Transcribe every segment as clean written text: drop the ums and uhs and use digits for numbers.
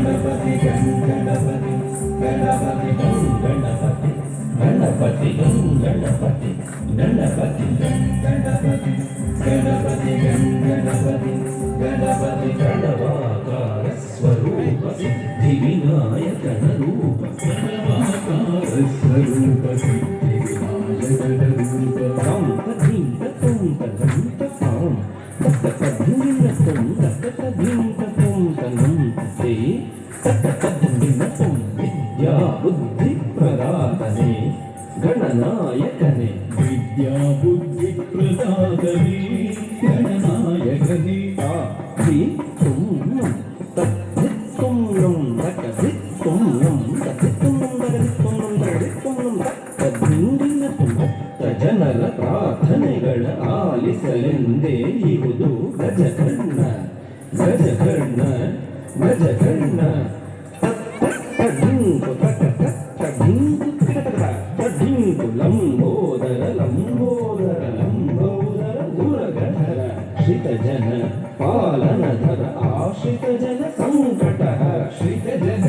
गणपति गणपति गणपति गणपति गणपति गणपति गणपति गणवाकार स्वरूप सिद्धि विनायक रूप गणवाकार स्वरूप सिद्धि विनायक रूप तम तधिं तम तधं तम ततधिं तम ततधिं तम तनं ते ततधिं तम विद्या बुद्धि प्रदातने गणनायकने विद्या बुद्धि प्रदातने गणनायकने हि तुम तद्धित्तुं नं तकधित्तुं नं तद्धित्तुं नं तकधित्तुं नं तकधित्तुं नं तद्धिंदिनतुं ಜನರ ಪ್ರಾರ್ಥನೆಗಳ ಆಲಿಸಲೆಂದೇ ಇಹುದು ಗಜಕರ್ಣ ಗಜಕರ್ಣ ಗಜಕರ್ಣ ತಡ್ಡಿಂಕು ಲಂಬೋದರ ಲಂಬೋದರ ಲಂಬೋದರ ಗುರಗಧರ ಶ್ರಿತ ಜನ ಪಾಲನಧರ ಆಶ್ರಿತ ಜನ ಸಂಕಟಹರ ಶ್ರಿತ ಜನ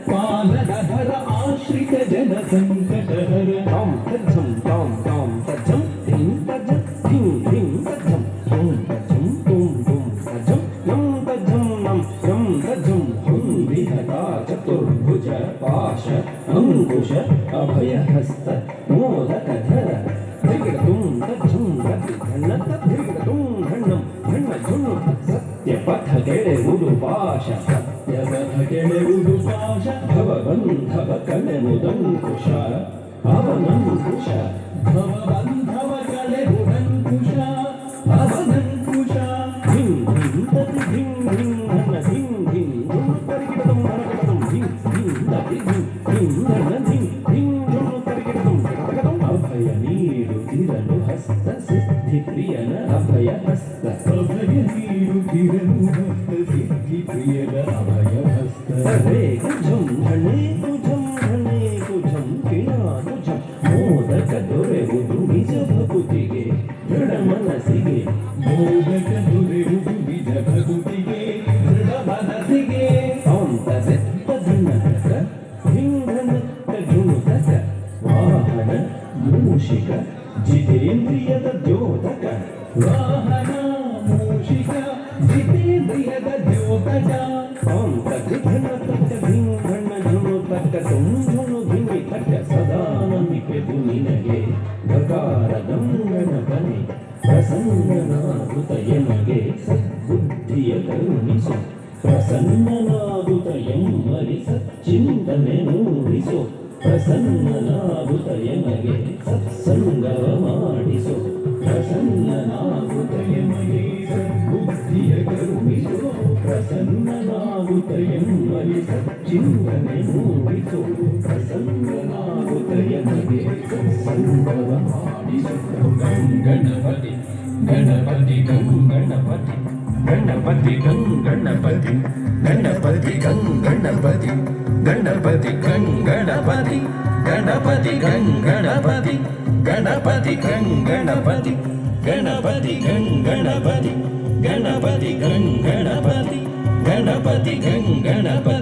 ಪಾಲನಧರ ಆಶ್ರಿತ ಜನ ಸಂಕಟಹರ ತಾಂ ತಜ್ಜಂ ತಾಂ ತಾಂ ತಜ್ಜಂ ಧಿಂ ತಜ್ಜಂ ಧಿಂ ಧಿಂ ತಜ್ಜಂ ತುಂ ತಜ್ಜಂ ತುಂ ತುಂ ತಜ್ಜಂ ನಂ ತಜ್ಜಂ ನಂ ನಂ ತಜ್ಜಂ ಹುಂ ವಿಹತಾ ಚತುರ್ಭುಜ ಪಾಶ ಅಂಕುಶ ಅಭಯಹಸ್ತ ಮೋದಕಧರ ಧಿಗಿಡತುಂ ತಜ್ಜಂ ತದ್ದಿ ಧಣ್ಣ ತದ್ದಿಗಿಡತುಂ ಧಣ್ಣಂ ಧಣ್ಣ ಧುಂ ಸತ್ಯಪಥ ಗೆಳೆವುದು ಪಾಶ ಸತ್ಯಪಥ ಗೆಳೆವುದು ಪಾಶ ಭವಬಂಧವ ಕಳೆವುದಂಕುಶ ಅವನಂಕುಶ ಭವಬಂಧವ ಕಳೆವುದಂಕುಶ ಅವನಂಕುಶ ಧಿಂ ಧಿಂ ತದ್ದಿ ಧಿಂ ಧಿಂ ಧಣ್ಣ ಧಿಂ ಧಿಂ ಧುಂ ತರಿಗಿಡತುಂ ಧನಕಟತುಂ ಧಿಂ ಧಿಂ ತದ್ದಿ ಧಿಂ ಧಿಂ ಧಣ್ಣ ಧಿಂ ಧಿಂ ಧುಂ ತರಿಗಿಡತುಂ ಧನಕಟತುಂ ಅಭಯ ನೀಡುತ್ತಿರಲು ಹಸ್ತ ಸಿದ್ಧಿ ಪ್ರಿಯನ ಅಭಯ ಹಸ್ತ ಅಭಯ ನೀಡುತ್ತಿರಲು ಹಸ್ತ ಸಿದ್ಧಿ ಪ್ರಿಯನ ಅಭಯ ಹಸ್ತ ಹರೇ ಕುಜಂ ಹಣೆ ಕುಜಂ ಹಣೆ ಕುಜಂ ಕಿಣಾ ಕುಜಂ ಮೋದಕ ದೊರೆಯುವುದು ನಿಜ ಭಕುತಿಗೆ ದೃಢ ಮನಸ್ಸಿಗೆ ಮೋದಕ ದೊರೆಯುವುದು ನಿಜ ಭಕುತಿಗೆ ದೃಢ ಮನಸ್ಸಿಗೆ ಸಾಂತಸೆತ್ತ ಧನಕ ಧಿಂಧನಕ್ಕ ಧುನುತಕ ವಾಹನ ಮೂಷಿಕ ಜಿತೇಂದ್ರಿಯದ ದ್ಯೋತಕ ವಾಹನ ಮೂಷಿಕ ಜಿತೇಂದ್ರಿಯದ ದ್ಯೋತಕ ಧನ ತಕ್ಕ ಧಿಂ ಧಣ್ಣ ಧನು ತಕ್ಕ ತುಂ ಧನು ಧಿಂಗಿ ತಕ್ಕ ಸದಾ ನಂಬಿಕೆದು ನಿನಗೆ ಗಕಾರ ಗಂಗನಪನೆ ಪ್ರಸನ್ನನಾಗುತ್ತ ಎನಗೆ ಸದ್ಬುದ್ಧಿಯ ಕರುಣಿಸು ಪ್ರಸನ್ನನಾಗುತ್ತ ಎಮ್ಮರಿ ಸಚ್ಚಿಂತನೆ ಮೂಡಿಸು ಪ್ರಸನ್ನನಾಗುತ್ತ ಎನಗೆ ಸತ್ಸಂಗವ ಮಾಡಿಸು ಪ್ರಸನ್ನನಾಗುತ್ತ ಎಮಗೆ ಸದ್ಬುದ್ಧಿಯ ಕರುಣಿಸು ಪ್ರಸನ್ನನಾಗುತ್ತ ಎಮ್ಮರಿ ಸಚ್ಚಿಂತನೆ ಮೂಡಿಸು ಪ್ರಸನ್ನನಾಗುತ್ತ ಎಮಗೆ ಸತ್ಸಂಗವ ಮಾಡಿಸು ಗಣಪತಿ ಗಣಪತಿ ಗಣಪತಿ ಗಣಪತಿ ಗಣಪತಿ ಗಣಪತಿ ಗಣಪತಿ ಗಣಪತಿ ಗಣಪತಿ ಗಣಪತಿ ಗಣಪತಿ ಗಣಪತಿ ಗಣಪತಿ ಗಣಪತಿ ಗಣಪತಿ ಗಣಪತಿ ಗಣಪತಿ ಗಣಪತಿ ಗಣಪತಿ